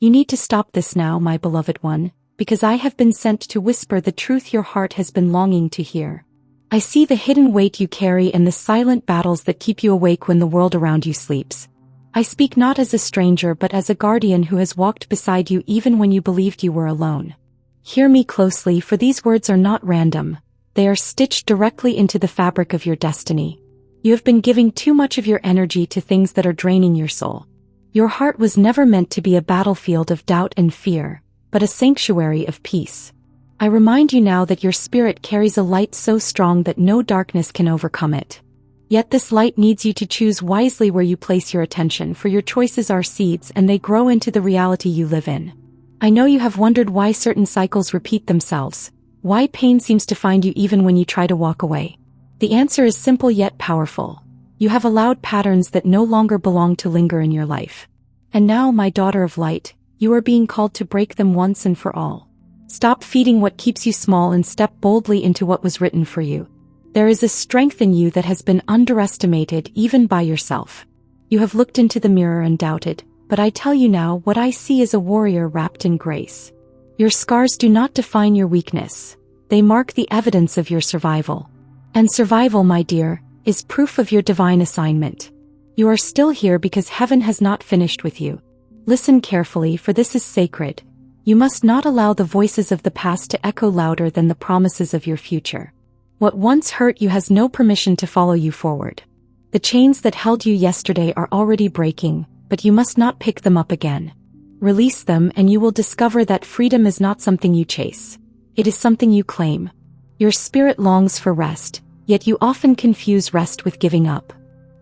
You need to stop this now, my beloved one, because I have been sent to whisper the truth your heart has been longing to hear. I see the hidden weight you carry and the silent battles that keep you awake when the world around you sleeps. I speak not as a stranger but as a guardian who has walked beside you even when you believed you were alone. Hear me closely, for these words are not random. They are stitched directly into the fabric of your destiny. You have been giving too much of your energy to things that are draining your soul. Your heart was never meant to be a battlefield of doubt and fear, but a sanctuary of peace. I remind you now that your spirit carries a light so strong that no darkness can overcome it. Yet this light needs you to choose wisely where you place your attention, for your choices are seeds and they grow into the reality you live in. I know you have wondered why certain cycles repeat themselves, why pain seems to find you even when you try to walk away. The answer is simple yet powerful. You have allowed patterns that no longer belong to linger in your life. And now, my daughter of light, you are being called to break them once and for all. Stop feeding what keeps you small and step boldly into what was written for you. There is a strength in you that has been underestimated even by yourself. You have looked into the mirror and doubted, but I tell you now, what I see is a warrior wrapped in grace. Your scars do not define your weakness. They mark the evidence of your survival. And survival, my dear, is proof of your divine assignment. You are still here because heaven has not finished with you. Listen carefully, for this is sacred. You must not allow the voices of the past to echo louder than the promises of your future. What once hurt you has no permission to follow you forward. The chains that held you yesterday are already breaking, but you must not pick them up again. Release them and you will discover that freedom is not something you chase. It is something you claim. Your spirit longs for rest, yet you often confuse rest with giving up.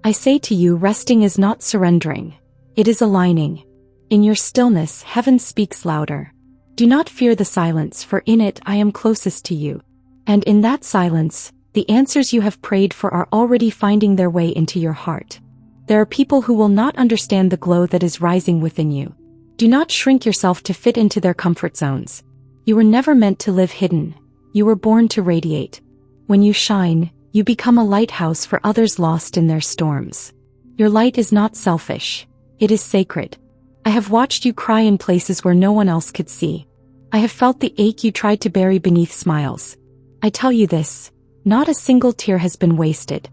I say to you, resting is not surrendering. It is aligning. In your stillness, heaven speaks louder. Do not fear the silence, for in it I am closest to you. And in that silence, the answers you have prayed for are already finding their way into your heart. There are people who will not understand the glow that is rising within you. Do not shrink yourself to fit into their comfort zones. You were never meant to live hidden. You were born to radiate. When you shine, you become a lighthouse for others lost in their storms. Your light is not selfish. It is sacred. I have watched you cry in places where no one else could see. I have felt the ache you tried to bury beneath smiles. I tell you this, not a single tear has been wasted.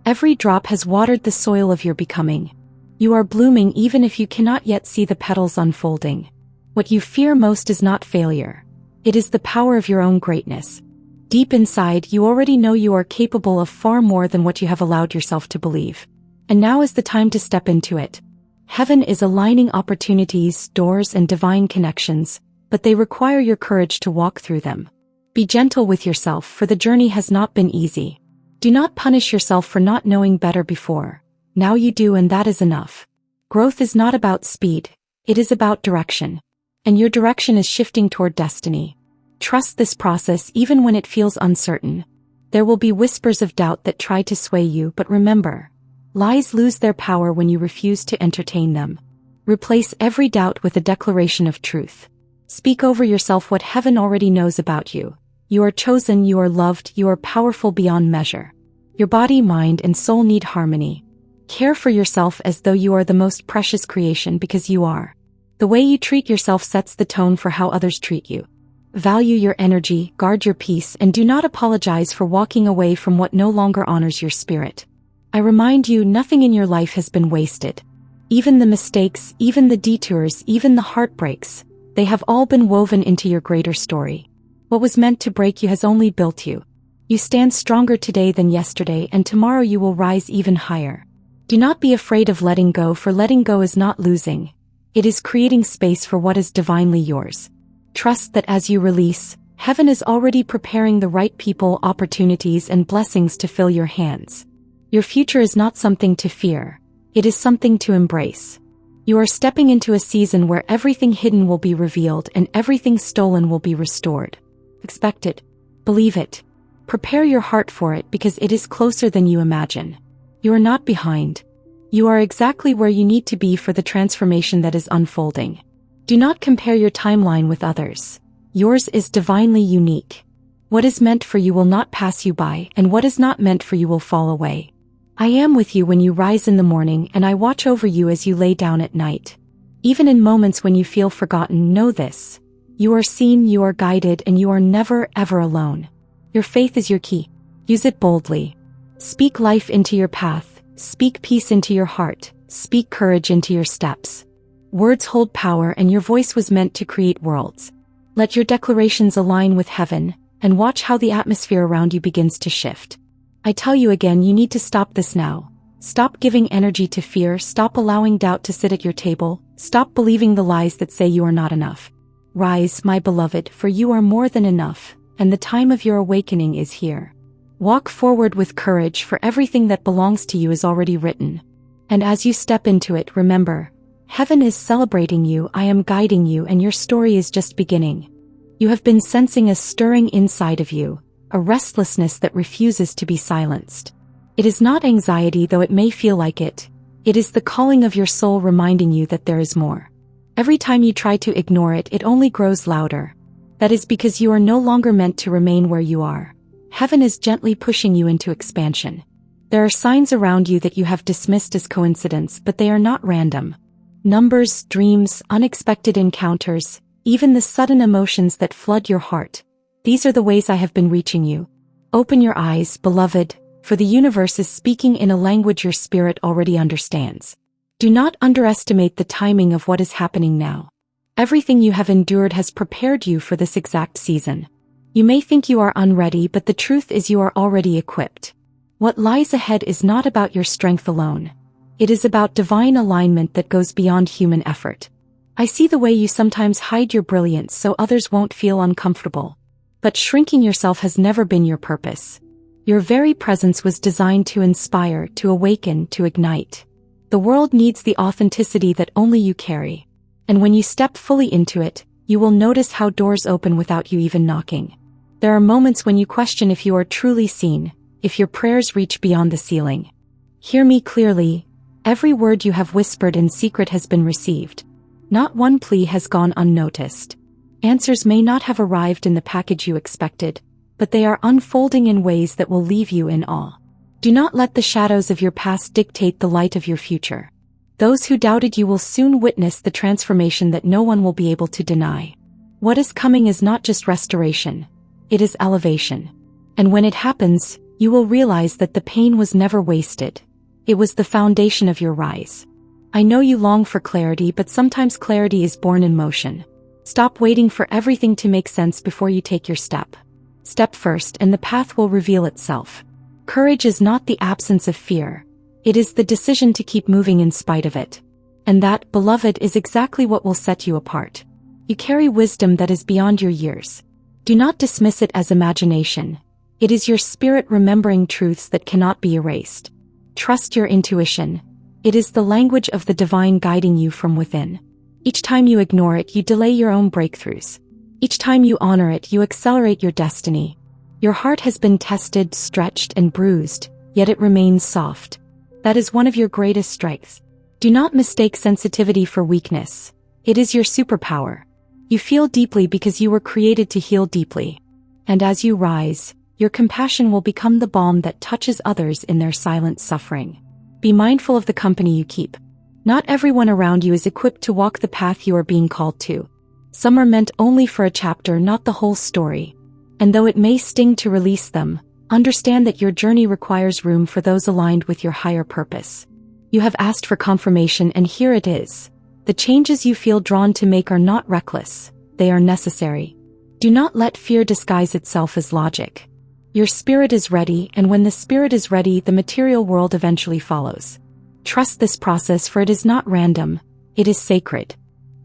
Every drop has watered the soil of your becoming. You are blooming even if you cannot yet see the petals unfolding. What you fear most is not failure. It is the power of your own greatness. Deep inside, you already know you are capable of far more than what you have allowed yourself to believe. And now is the time to step into it. Heaven is aligning opportunities, doors, and divine connections, but they require your courage to walk through them. Be gentle with yourself, for the journey has not been easy. Do not punish yourself for not knowing better before. Now you do, and that is enough. Growth is not about speed, it is about direction. And your direction is shifting toward destiny. Trust this process even when it feels uncertain. There will be whispers of doubt that try to sway you, but remember, lies lose their power when you refuse to entertain them. Replace every doubt with a declaration of truth. Speak over yourself what heaven already knows about you. You are chosen, you are loved, you are powerful beyond measure. Your body, mind, and soul need harmony. Care for yourself as though you are the most precious creation, because you are. The way you treat yourself sets the tone for how others treat you. Value your energy, guard your peace, and do not apologize for walking away from what no longer honors your spirit. I remind you, nothing in your life has been wasted. Even the mistakes, even the detours, even the heartbreaks, they have all been woven into your greater story. What was meant to break you has only built you. You stand stronger today than yesterday, and tomorrow you will rise even higher. Do not be afraid of letting go, for letting go is not losing. It is creating space for what is divinely yours. Trust that as you release, heaven is already preparing the right people, opportunities, and blessings to fill your hands. Your future is not something to fear. It is something to embrace. You are stepping into a season where everything hidden will be revealed and everything stolen will be restored. Expect it. Believe it. Prepare your heart for it, because it is closer than you imagine. You are not behind. You are exactly where you need to be for the transformation that is unfolding. Do not compare your timeline with others. Yours is divinely unique. What is meant for you will not pass you by, and what is not meant for you will fall away. I am with you when you rise in the morning, and I watch over you as you lay down at night. Even in moments when you feel forgotten, know this. You are seen, you are guided, and you are never, ever alone. Your faith is your key. Use it boldly. Speak life into your path. Speak peace into your heart. Speak courage into your steps. Words hold power, and your voice was meant to create worlds. Let your declarations align with heaven, and watch how the atmosphere around you begins to shift. I tell you again, you need to stop this now. Stop giving energy to fear. Stop allowing doubt to sit at your table. Stop believing the lies that say you are not enough. Rise, my beloved, for you are more than enough, and the time of your awakening is here. Walk forward with courage, for everything that belongs to you is already written. And as you step into it, remember, heaven is celebrating you, I am guiding you, and your story is just beginning. You have been sensing a stirring inside of you, a restlessness that refuses to be silenced. It is not anxiety, though it may feel like it. It is the calling of your soul reminding you that there is more. Every time you try to ignore it, it only grows louder. That is because you are no longer meant to remain where you are. Heaven is gently pushing you into expansion. There are signs around you that you have dismissed as coincidence, but they are not random. Numbers, dreams, unexpected encounters, even the sudden emotions that flood your heart. These are the ways I have been reaching you. Open your eyes, beloved, for the universe is speaking in a language your spirit already understands. Do not underestimate the timing of what is happening now. Everything you have endured has prepared you for this exact season. You may think you are unready, but the truth is you are already equipped. What lies ahead is not about your strength alone. It is about divine alignment that goes beyond human effort. I see the way you sometimes hide your brilliance so others won't feel uncomfortable. But shrinking yourself has never been your purpose. Your very presence was designed to inspire, to awaken, to ignite. The world needs the authenticity that only you carry. And when you step fully into it, you will notice how doors open without you even knocking. There are moments when you question if you are truly seen, if your prayers reach beyond the ceiling. Hear me clearly. Every word you have whispered in secret has been received. Not one plea has gone unnoticed. Answers may not have arrived in the package you expected, but they are unfolding in ways that will leave you in awe. Do not let the shadows of your past dictate the light of your future. Those who doubted you will soon witness the transformation that no one will be able to deny. What is coming is not just restoration, it is elevation. And when it happens, you will realize that the pain was never wasted. It was the foundation of your rise. I know you long for clarity, but sometimes clarity is born in motion. Stop waiting for everything to make sense before you take your step. Step first, and the path will reveal itself. Courage is not the absence of fear. It is the decision to keep moving in spite of it. And that, beloved, is exactly what will set you apart. You carry wisdom that is beyond your years. Do not dismiss it as imagination. It is your spirit remembering truths that cannot be erased. Trust your intuition. It is the language of the divine guiding you from within. Each time you ignore it, you delay your own breakthroughs. Each time you honor it, you accelerate your destiny. Your heart has been tested, stretched, and bruised, yet it remains soft. That is one of your greatest strengths. Do not mistake sensitivity for weakness. It is your superpower. You feel deeply because you were created to heal deeply. And as you rise, your compassion will become the balm that touches others in their silent suffering. Be mindful of the company you keep. Not everyone around you is equipped to walk the path you are being called to. Some are meant only for a chapter, not the whole story. And though it may sting to release them, understand that your journey requires room for those aligned with your higher purpose. You have asked for confirmation, and here it is. The changes you feel drawn to make are not reckless, they are necessary. Do not let fear disguise itself as logic. Your spirit is ready, and when the spirit is ready, the material world eventually follows. Trust this process, for it is not random, it is sacred.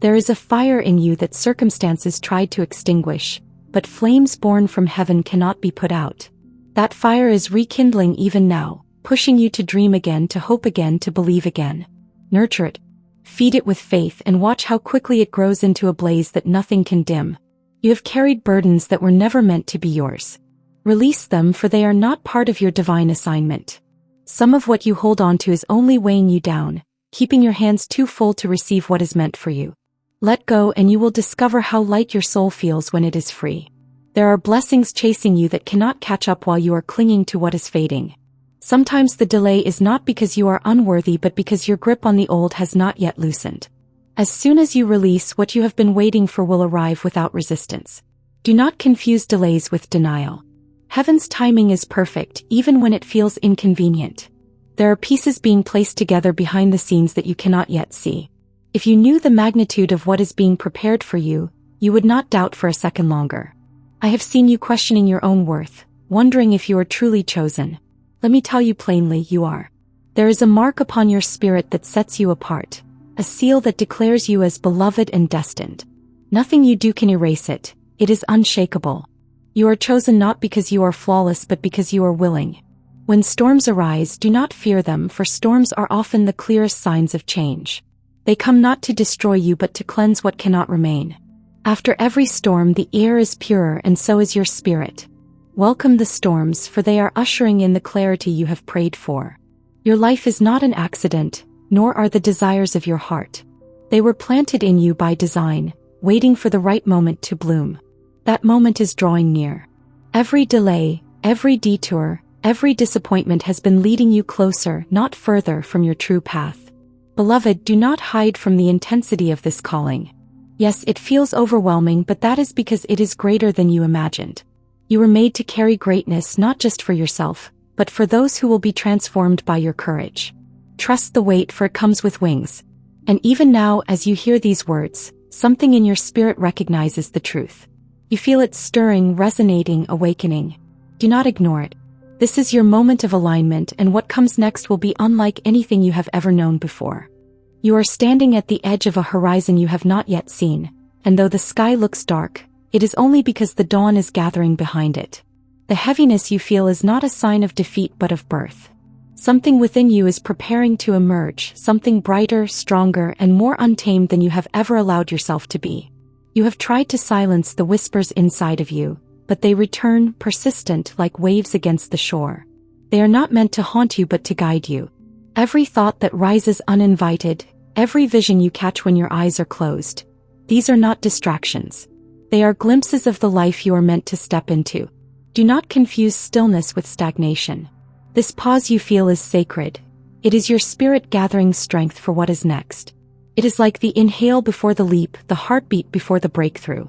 There is a fire in you that circumstances tried to extinguish, but flames born from heaven cannot be put out. That fire is rekindling even now, pushing you to dream again, to hope again, to believe again. Nurture it. Feed it with faith and watch how quickly it grows into a blaze that nothing can dim. You have carried burdens that were never meant to be yours. Release them, for they are not part of your divine assignment. Some of what you hold on to is only weighing you down, keeping your hands too full to receive what is meant for you. Let go, and you will discover how light your soul feels when it is free. There are blessings chasing you that cannot catch up while you are clinging to what is fading. Sometimes the delay is not because you are unworthy, but because your grip on the old has not yet loosened. As soon as you release, what you have been waiting for will arrive without resistance. Do not confuse delays with denial. Heaven's timing is perfect, even when it feels inconvenient. There are pieces being placed together behind the scenes that you cannot yet see. If you knew the magnitude of what is being prepared for you, you would not doubt for a second longer. I have seen you questioning your own worth, wondering if you are truly chosen. Let me tell you plainly, you are. There is a mark upon your spirit that sets you apart, a seal that declares you as beloved and destined. Nothing you do can erase it. It is unshakable. You are chosen not because you are flawless but because you are willing. When storms arise, do not fear them, for storms are often the clearest signs of change. They come not to destroy you but to cleanse what cannot remain. After every storm, the air is purer, and so is your spirit. Welcome the storms, for they are ushering in the clarity you have prayed for. Your life is not an accident, nor are the desires of your heart. They were planted in you by design, waiting for the right moment to bloom. That moment is drawing near. Every delay, every detour, every disappointment has been leading you closer, not further, from your true path. Beloved, do not hide from the intensity of this calling. Yes, it feels overwhelming, but that is because it is greater than you imagined. You were made to carry greatness not just for yourself, but for those who will be transformed by your courage. Trust the weight, for it comes with wings. And even now, as you hear these words, something in your spirit recognizes the truth. You feel it stirring, resonating, awakening. Do not ignore it. This is your moment of alignment, and what comes next will be unlike anything you have ever known before. You are standing at the edge of a horizon you have not yet seen, and though the sky looks dark, it is only because the dawn is gathering behind it. The heaviness you feel is not a sign of defeat but of birth. Something within you is preparing to emerge, something brighter, stronger, and more untamed than you have ever allowed yourself to be. You have tried to silence the whispers inside of you, but they return, persistent like waves against the shore. They are not meant to haunt you but to guide you. Every thought that rises uninvited, every vision you catch when your eyes are closed, these are not distractions. They are glimpses of the life you are meant to step into. Do not confuse stillness with stagnation. This pause you feel is sacred. It is your spirit gathering strength for what is next. It is like the inhale before the leap, the heartbeat before the breakthrough.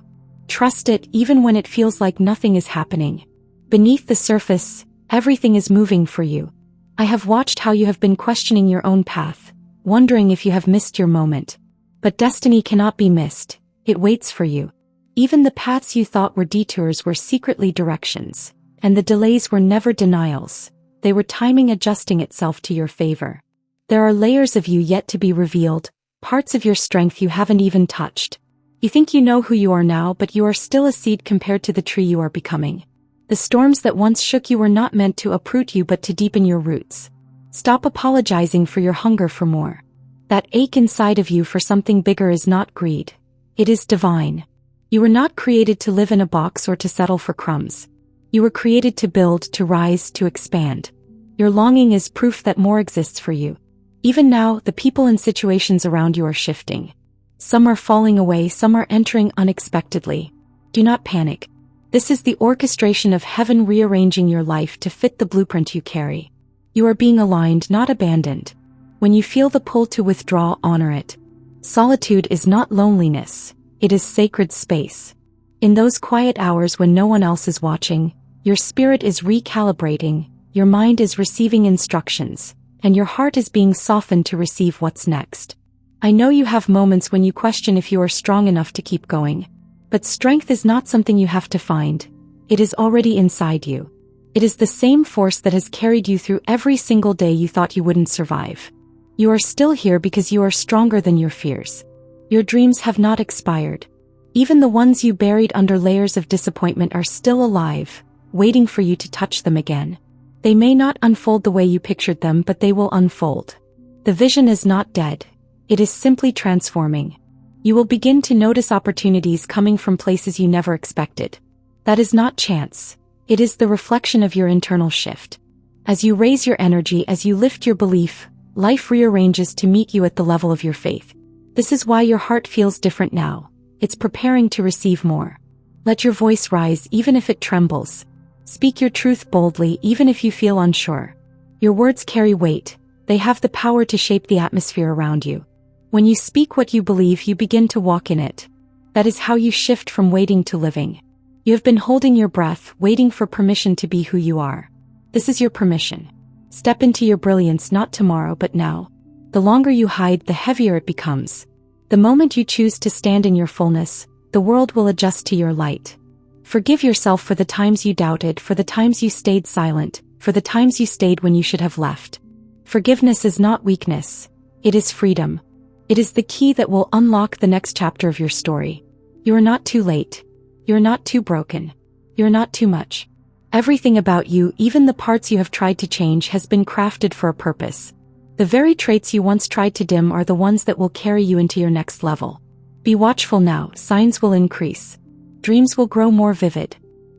Trust it even when it feels like nothing is happening. Beneath the surface, everything is moving for you. I have watched how you have been questioning your own path, wondering if you have missed your moment. But destiny cannot be missed. It waits for you. Even the paths you thought were detours were secretly directions, and the delays were never denials. They were timing adjusting itself to your favor. There are layers of you yet to be revealed, parts of your strength you haven't even touched. You think you know who you are now, but you are still a seed compared to the tree you are becoming. The storms that once shook you were not meant to uproot you but to deepen your roots. Stop apologizing for your hunger for more. That ache inside of you for something bigger is not greed. It is divine. You were not created to live in a box or to settle for crumbs. You were created to build, to rise, to expand. Your longing is proof that more exists for you. Even now, the people and situations around you are shifting. Some are falling away, some are entering unexpectedly. Do not panic. This is the orchestration of heaven rearranging your life to fit the blueprint you carry. You are being aligned, not abandoned. When you feel the pull to withdraw, honor it. Solitude is not loneliness. It is sacred space. In those quiet hours when no one else is watching, your spirit is recalibrating, your mind is receiving instructions, and your heart is being softened to receive what's next. I know you have moments when you question if you are strong enough to keep going. But strength is not something you have to find. It is already inside you. It is the same force that has carried you through every single day you thought you wouldn't survive. You are still here because you are stronger than your fears. Your dreams have not expired. Even the ones you buried under layers of disappointment are still alive, waiting for you to touch them again. They may not unfold the way you pictured them, but they will unfold. The vision is not dead. It is simply transforming. You will begin to notice opportunities coming from places you never expected. That is not chance. It is the reflection of your internal shift. As you raise your energy, as you lift your belief, life rearranges to meet you at the level of your faith. This is why your heart feels different now. It's preparing to receive more. Let your voice rise even if it trembles. Speak your truth boldly even if you feel unsure. Your words carry weight. They have the power to shape the atmosphere around you. When you speak what you believe, you begin to walk in it. That is how you shift from waiting to living. You have been holding your breath, waiting for permission to be who you are. This is your permission. Step into your brilliance, not tomorrow but now. The longer you hide, the heavier it becomes. The moment you choose to stand in your fullness, the world will adjust to your light. Forgive yourself for the times you doubted, for the times you stayed silent, for the times you stayed when you should have left. Forgiveness is not weakness. It is freedom. It is the key that will unlock the next chapter of your story. You are not too late. You're not too broken. You're not too much. Everything about you, even the parts you have tried to change, has been crafted for a purpose. The very traits you once tried to dim are the ones that will carry you into your next level. Be watchful now, signs will increase. Dreams will grow more vivid.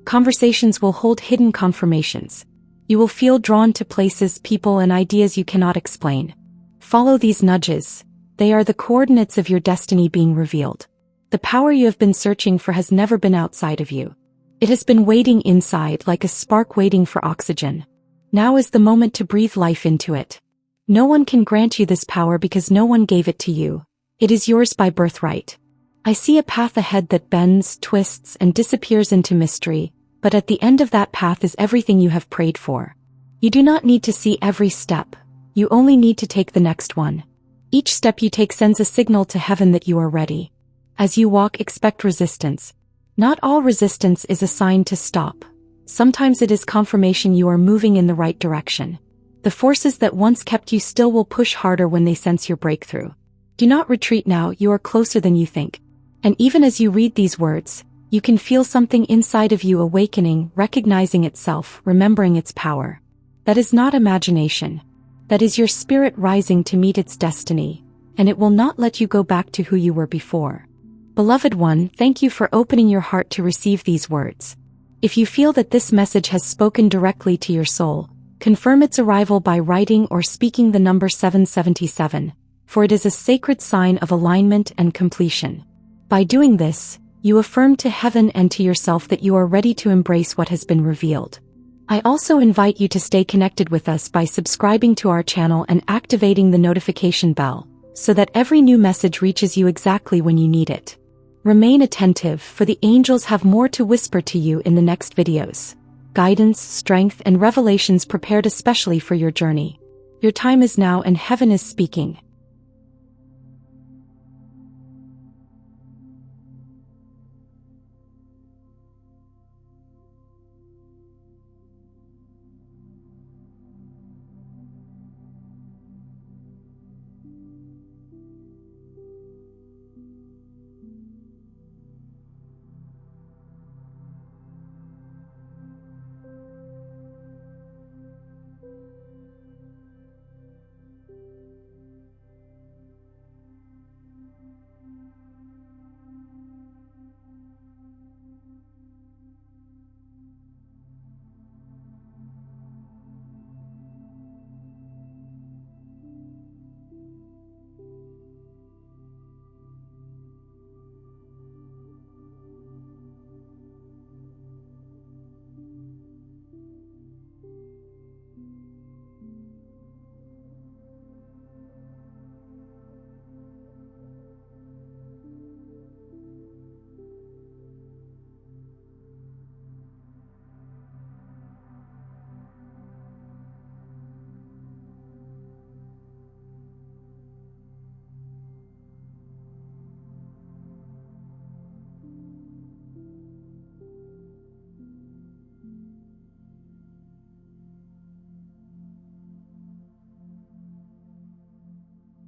Conversations will hold hidden confirmations. You will feel drawn to places, people, and ideas you cannot explain. Follow these nudges. They are the coordinates of your destiny being revealed. The power you have been searching for has never been outside of you. It has been waiting inside, like a spark waiting for oxygen. Now is the moment to breathe life into it. No one can grant you this power because no one gave it to you. It is yours by birthright. I see a path ahead that bends, twists, and disappears into mystery, but at the end of that path is everything you have prayed for. You do not need to see every step. You only need to take the next one. Each step you take sends a signal to heaven that you are ready. As you walk, expect resistance. Not all resistance is a sign to stop. Sometimes it is confirmation you are moving in the right direction. The forces that once kept you still will push harder when they sense your breakthrough. Do not retreat now, you are closer than you think. And even as you read these words, you can feel something inside of you awakening, recognizing itself, remembering its power. That is not imagination. That is your spirit rising to meet its destiny, and it will not let you go back to who you were before. Beloved one, thank you for opening your heart to receive these words. If you feel that this message has spoken directly to your soul, confirm its arrival by writing or speaking the number 777, for it is a sacred sign of alignment and completion. By doing this, you affirm to heaven and to yourself that you are ready to embrace what has been revealed. I also invite you to stay connected with us by subscribing to our channel and activating the notification bell, so that every new message reaches you exactly when you need it. Remain attentive, for the angels have more to whisper to you in the next videos. Guidance, strength, and revelations prepared especially for your journey. Your time is now and heaven is speaking.